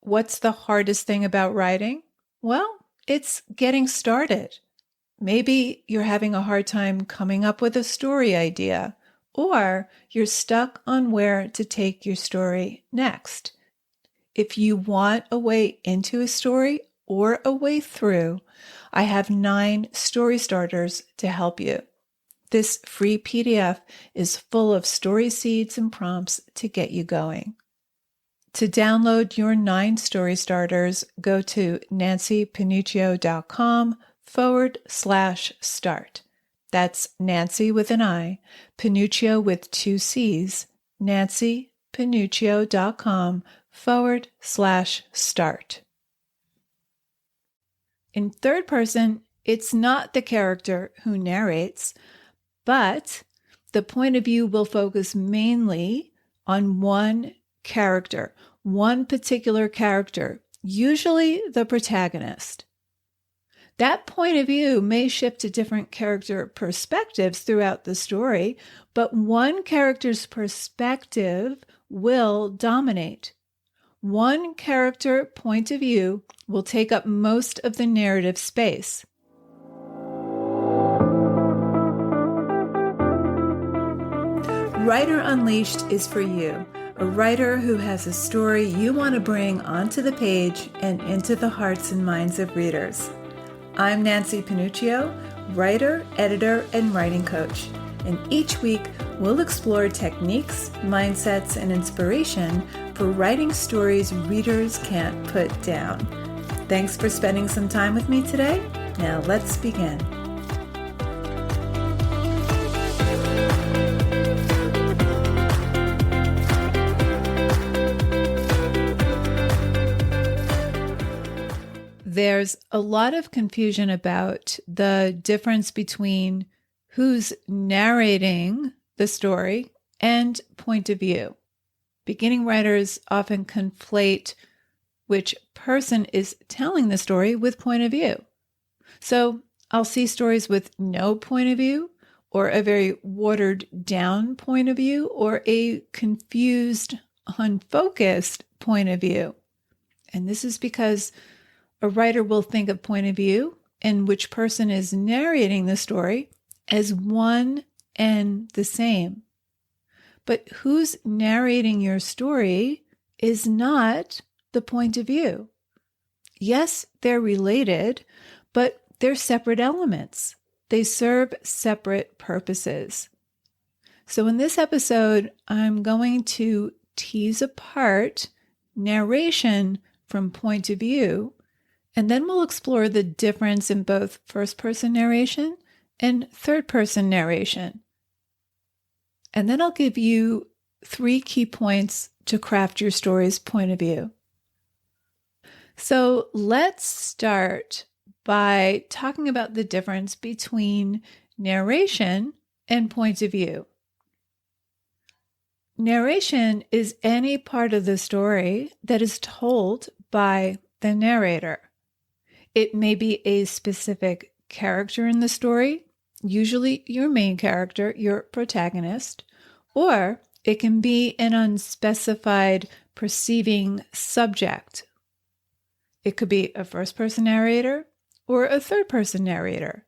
What's the hardest thing about writing? Well, it's getting started. Maybe you're having a hard time coming up with a story idea, or you're stuck on where to take your story next. If you want a way into a story or a way through, I have 9 story starters to help you. This free PDF is full of story seeds and prompts to get you going. To download your 9 story starters, go to nancypanuccio.com/start. That's Nancy with an I, Panuccio with 2 C's, nancypanuccio.com/start. In third person, it's not the character who narrates, but the point of view will focus mainly on one character, one particular character, usually the protagonist. That point of view may shift to different character perspectives throughout the story, but one character's perspective will dominate. One character point of view will take up most of the narrative space. Writer Unleashed is for you, a writer who has a story you want to bring onto the page and into the hearts and minds of readers. I'm Nancy Panuccio, writer, editor, and writing coach, and each week we'll explore techniques, mindsets, and inspiration for writing stories readers can't put down. Thanks for spending some time with me today. Now let's begin. There's a lot of confusion about the difference between who's narrating the story and point of view. Beginning writers often conflate which person is telling the story with point of view. So I'll see stories with no point of view, or a very watered down point of view, or a confused, unfocused point of view. And this is because a writer will think of point of view and which person is narrating the story as one and the same. But who's narrating your story is not the point of view. Yes, they're related, but they're separate elements. They serve separate purposes. So in this episode, I'm going to tease apart narration from point of view, and then we'll explore the difference in both first-person narration and third-person narration. And then I'll give you 3 key points to craft your story's point of view. So let's start by talking about the difference between narration and point of view. Narration is any part of the story that is told by the narrator. It may be a specific character in the story, usually your main character, your protagonist, or it can be an unspecified perceiving subject. It could be a first-person narrator or a third-person narrator.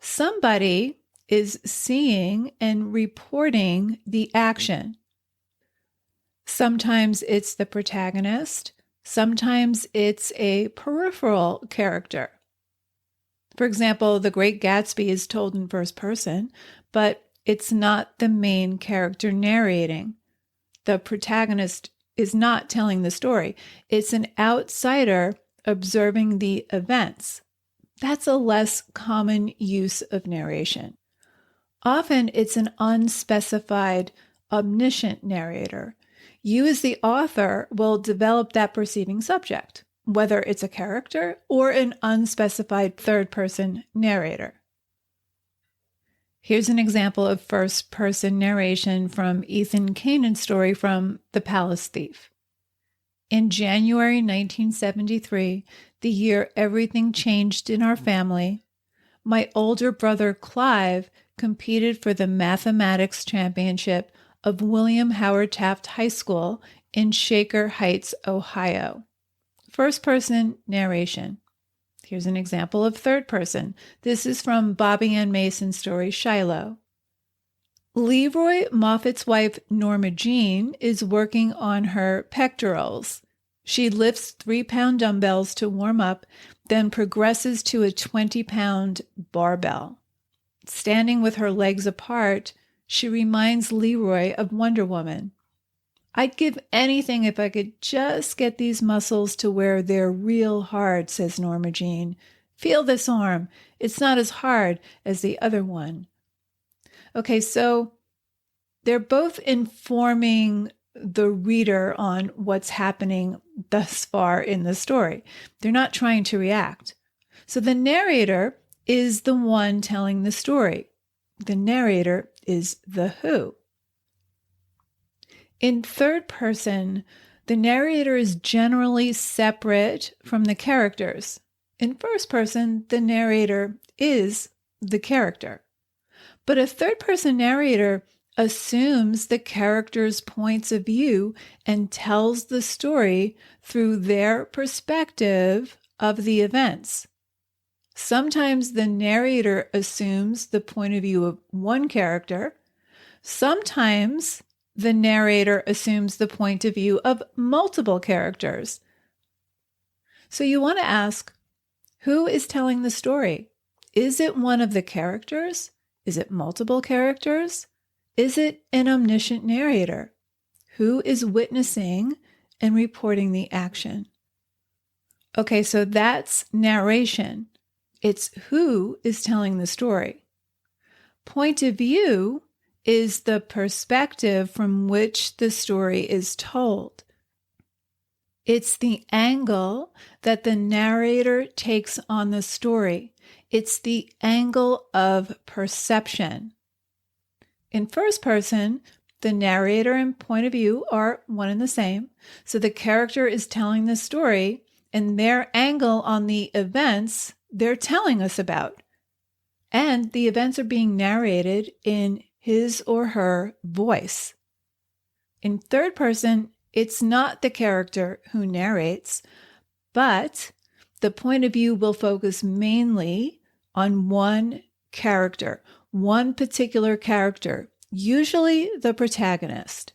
Somebody is seeing and reporting the action. Sometimes it's the protagonist. Sometimes it's a peripheral character. For example, The Great Gatsby is told in first person, but it's not the main character narrating. The protagonist is not telling the story. It's an outsider observing the events. That's a less common use of narration. Often it's an unspecified, omniscient narrator. You as the author will develop that perceiving subject, whether it's a character or an unspecified third-person narrator. Here's an example of first-person narration from Ethan Canaan's story from The Palace Thief. In January 1973, the year everything changed in our family, my older brother Clive competed for the mathematics championship of William Howard Taft High School in Shaker Heights, Ohio. first person narration. Here's an example of third person. This is from Bobby Ann Mason's story, Shiloh. Leroy Moffat's wife, Norma Jean, is working on her pectorals. She lifts 3-pound dumbbells to warm up, then progresses to a 20-pound barbell. Standing with her legs apart, she reminds Leroy of Wonder Woman. I'd give anything if I could just get these muscles to where they're real hard, says Norma Jean. Feel this arm. It's not as hard as the other one. Okay, so they're both informing the reader on what's happening thus far in the story. They're not trying to react. So the narrator is the one telling the story. The narrator is the who. In third person, the narrator is generally separate from the characters. In first person, the narrator is the character. But a third person narrator assumes the characters' points of view and tells the story through their perspective of the events. Sometimes the narrator assumes the point of view of one character. Sometimes the narrator assumes the point of view of multiple characters. So you want to ask, who is telling the story? Is it one of the characters? Is it multiple characters? Is it an omniscient narrator? Who is witnessing and reporting the action? Okay, so that's narration. It's who is telling the story. Point of view is the perspective from which the story is told. It's the angle that the narrator takes on the story. It's the angle of perception. In first person, the narrator and point of view are one and the same. So the character is telling the story, and their angle on the events they're telling us about. And the events are being narrated in his or her voice. In third person, it's not the character who narrates, but the point of view will focus mainly on one character, one particular character, usually the protagonist.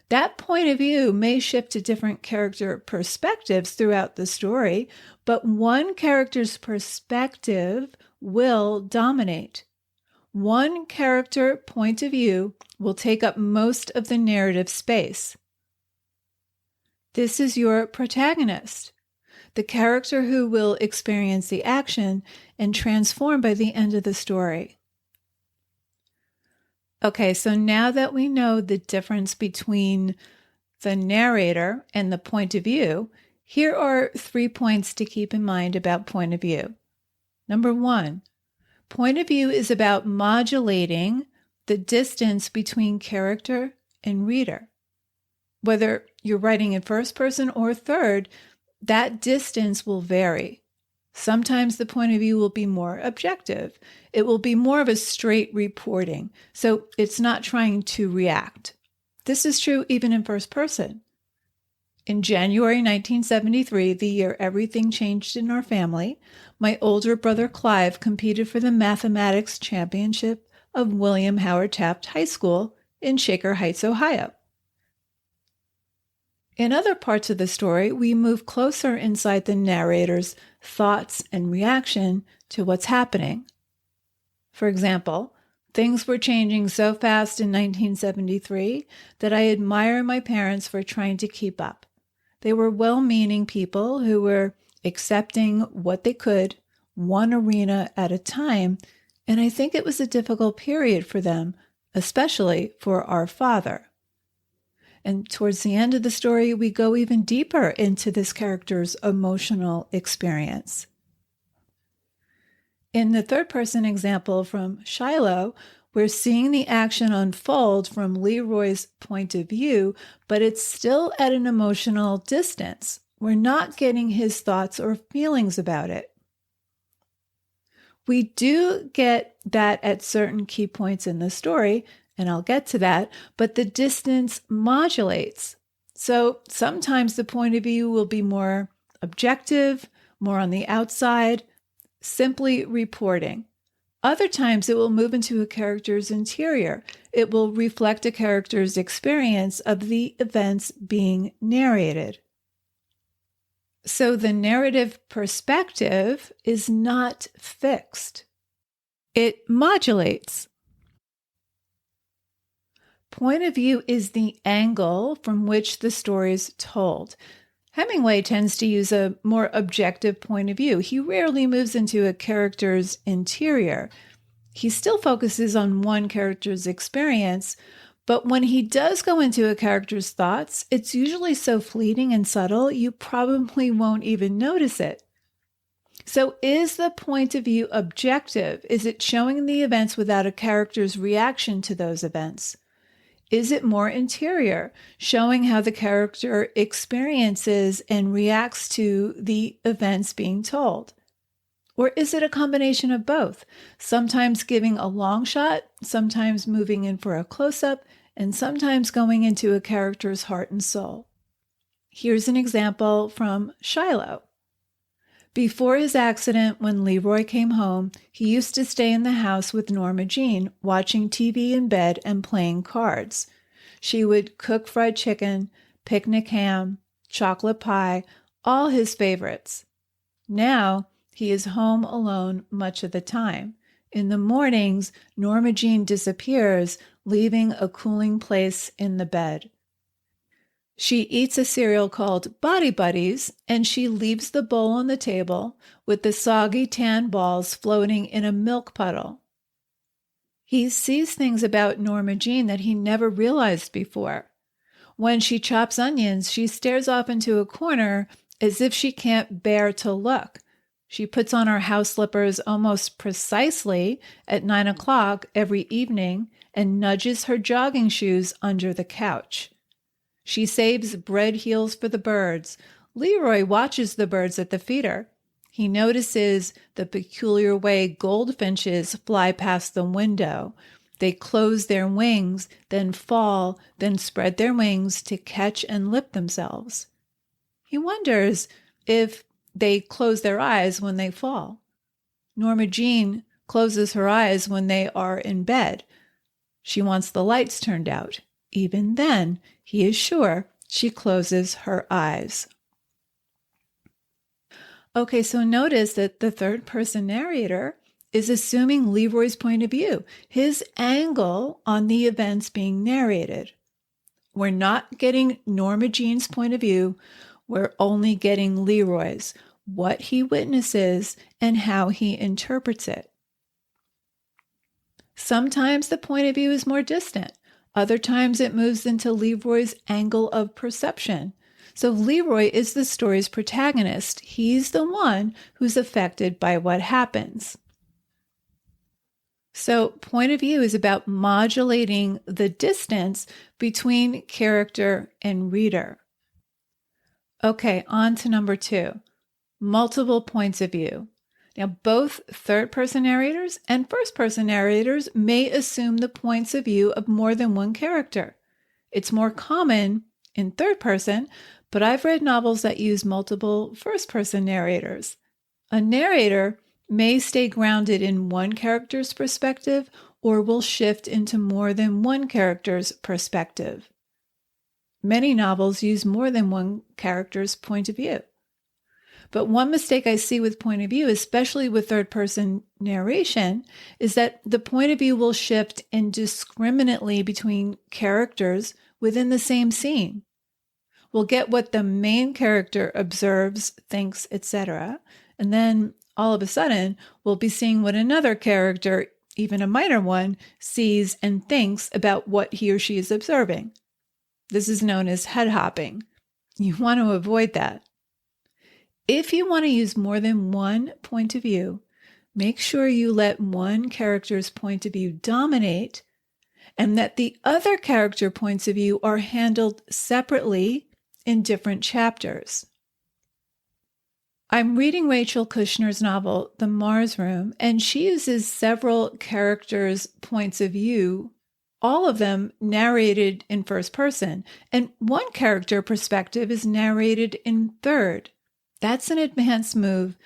That point of view may shift to different character perspectives throughout the story, but one character's perspective will dominate. One character point of view will take up most of the narrative space. This is your protagonist, the character who will experience the action and transform by the end of the story. Okay, so now that we know the difference between the narrator and the point of view, here are 3 points to keep in mind about point of view. Number 1, point of view is about modulating the distance between character and reader. Whether you're writing in first person or third, that distance will vary. Sometimes the point of view will be more objective. It will be more of a straight reporting. So it's not trying to react. This is true even in first person. In January 1973, the year everything changed in our family, my older brother Clive competed for the mathematics championship of William Howard Taft High School in Shaker Heights, Ohio. In other parts of the story, we move closer inside the narrator's thoughts and reaction to what's happening. For example, things were changing so fast in 1973 that I admire my parents for trying to keep up. They were well-meaning people who were accepting what they could, one arena at a time, and I think it was a difficult period for them, especially for our father. And towards the end of the story, we go even deeper into this character's emotional experience. In the third person example from Shiloh, we're seeing the action unfold from Leroy's point of view, but it's still at an emotional distance. We're not getting his thoughts or feelings about it. We do get that at certain key points in the story, and I'll get to that, but the distance modulates. So sometimes the point of view will be more objective, more on the outside, simply reporting. Other times it will move into a character's interior. It will reflect a character's experience of the events being narrated. So the narrative perspective is not fixed. It modulates. Point of view is the angle from which the story is told. Hemingway tends to use a more objective point of view. He rarely moves into a character's interior. He still focuses on one character's experience, but when he does go into a character's thoughts, it's usually so fleeting and subtle, you probably won't even notice it. So is the point of view objective? Is it showing the events without a character's reaction to those events? Is it more interior, showing how the character experiences and reacts to the events being told? Or is it a combination of both, sometimes giving a long shot, sometimes moving in for a close-up, and sometimes going into a character's heart and soul? Here's an example from Shiloh. Before his accident, when Leroy came home, he used to stay in the house with Norma Jean, watching TV in bed and playing cards. She would cook fried chicken, picnic ham, chocolate pie, all his favorites. Now, he is home alone much of the time. In the mornings, Norma Jean disappears, leaving a cooling place in the bed. She eats a cereal called Body Buddies, and she leaves the bowl on the table with the soggy tan balls floating in a milk puddle. He sees things about Norma Jean that he never realized before. When she chops onions, she stares off into a corner as if she can't bear to look. She puts on her house slippers almost precisely at 9 o'clock every evening and nudges her jogging shoes under the couch. She saves bread heels for the birds. Leroy watches the birds at the feeder. He notices the peculiar way goldfinches fly past the window. They close their wings, then fall, then spread their wings to catch and lift themselves. He wonders if they close their eyes when they fall. Norma Jean closes her eyes when they are in bed. She wants the lights turned out. Even then, he is sure she closes her eyes. Okay, so notice that the third-person narrator is assuming Leroy's point of view, his angle on the events being narrated. We're not getting Norma Jean's point of view. We're only getting Leroy's, what he witnesses and how he interprets it. Sometimes the point of view is more distant. Other times it moves into Leroy's angle of perception. So Leroy is the story's protagonist. He's the one who's affected by what happens. So point of view is about modulating the distance between character and reader. Okay, on to number 2, multiple points of view. Now, both third-person narrators and first-person narrators may assume the points of view of more than one character. It's more common in third person, but I've read novels that use multiple first-person narrators. A narrator may stay grounded in one character's perspective or will shift into more than one character's perspective. Many novels use more than one character's point of view. But one mistake I see with point of view, especially with third-person narration, is that the point of view will shift indiscriminately between characters within the same scene. We'll get what the main character observes, thinks, etc., and then all of a sudden, we'll be seeing what another character, even a minor one, sees and thinks about what he or she is observing. This is known as head hopping. You want to avoid that. If you want to use more than one point of view, make sure you let one character's point of view dominate and that the other character points of view are handled separately in different chapters. I'm reading Rachel Kushner's novel, The Mars Room, and she uses several characters' points of view, all of them narrated in first person, and one character perspective is narrated in third. That's an advanced move.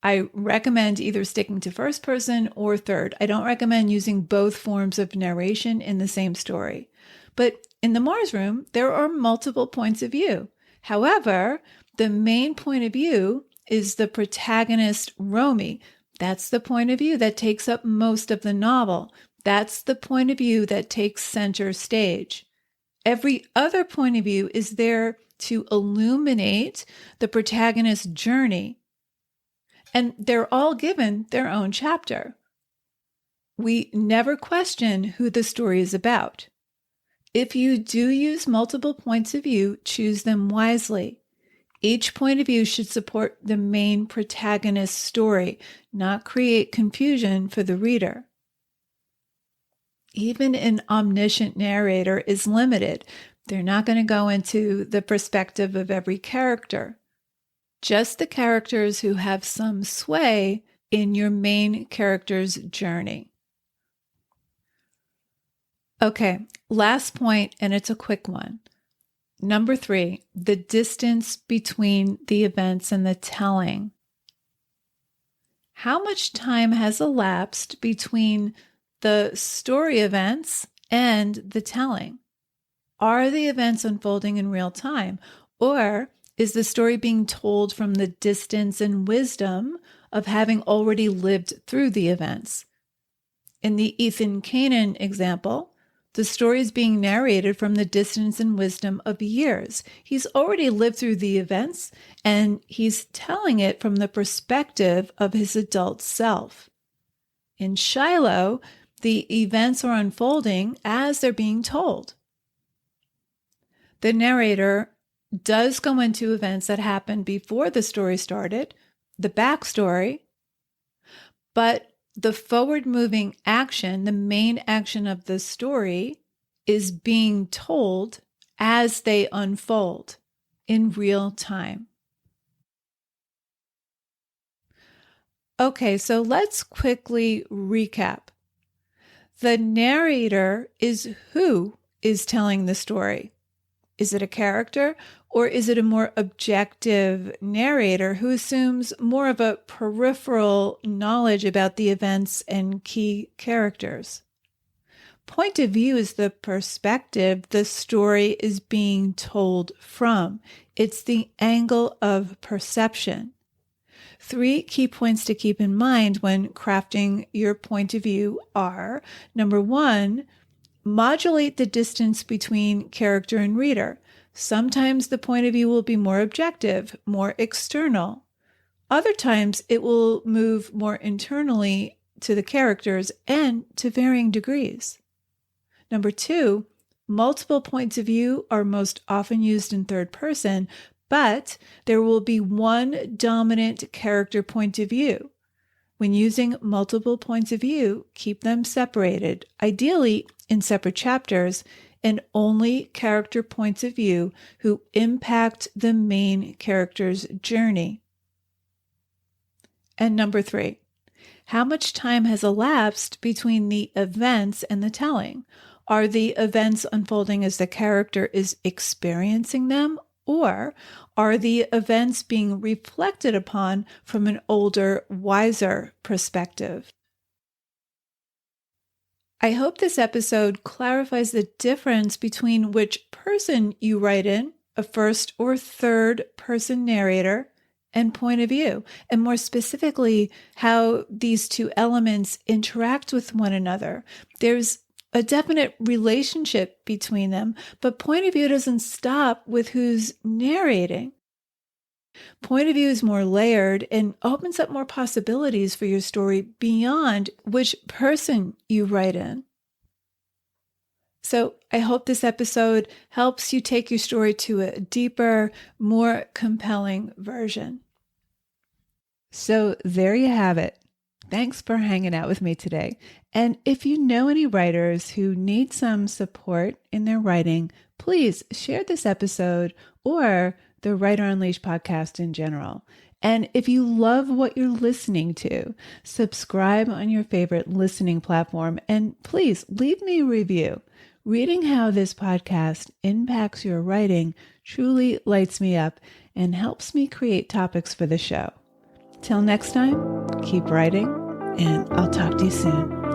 I recommend either sticking to first person or third. I don't recommend using both forms of narration in the same story. But in the Mars Room, there are multiple points of view. However, the main point of view is the protagonist, Romy. That's the point of view that takes up most of the novel. That's the point of view that takes center stage. Every other point of view is there to illuminate the protagonist's journey. And they're all given their own chapter. We never question who the story is about. If you do use multiple points of view, choose them wisely. Each point of view should support the main protagonist's story, not create confusion for the reader. Even an omniscient narrator is limited. They're not going to go into the perspective of every character. Just the characters who have some sway in your main character's journey. Okay, last point, and it's a quick one. Number 3, the distance between the events and the telling. How much time has elapsed between the story events and the telling? Are the events unfolding in real time, or is the story being told from the distance and wisdom of having already lived through the events? In the Ethan Kanan example, the story is being narrated from the distance and wisdom of years. He's already lived through the events, and he's telling it from the perspective of his adult self. In Shiloh, the events are unfolding as they're being told. The narrator does go into events that happened before the story started, the backstory, but the forward-moving action, the main action of the story, is being told as they unfold in real time. Okay, so let's quickly recap. The narrator is who is telling the story. Is it a character, or is it a more objective narrator who assumes more of a peripheral knowledge about the events and key characters? Point of view is the perspective the story is being told from. It's the angle of perception. 3 key points to keep in mind when crafting your point of view are, number 1, modulate the distance between character and reader. Sometimes the point of view will be more objective, more external. Other times it will move more internally to the characters and to varying degrees. Number 2, multiple points of view are most often used in third person, but there will be one dominant character point of view. When using multiple points of view, keep them separated, ideally in separate chapters, and only character points of view who impact the main character's journey. And number 3, how much time has elapsed between the events and the telling? Are the events unfolding as the character is experiencing them, or are the events being reflected upon from an older, wiser perspective? I hope this episode clarifies the difference between which person you write in, a first or third person narrator, and point of view, and more specifically, how these two elements interact with one another. There's a definite relationship between them, but point of view doesn't stop with who's narrating. Point of view is more layered and opens up more possibilities for your story beyond which person you write in. So I hope this episode helps you take your story to a deeper, more compelling version. So there you have it. Thanks for hanging out with me today. And if you know any writers who need some support in their writing, please share this episode or the Writer Unleashed podcast in general. And if you love what you're listening to, subscribe on your favorite listening platform and please leave me a review. Reading how this podcast impacts your writing truly lights me up, and helps me create topics for the show. Till next time, keep writing, and I'll talk to you soon.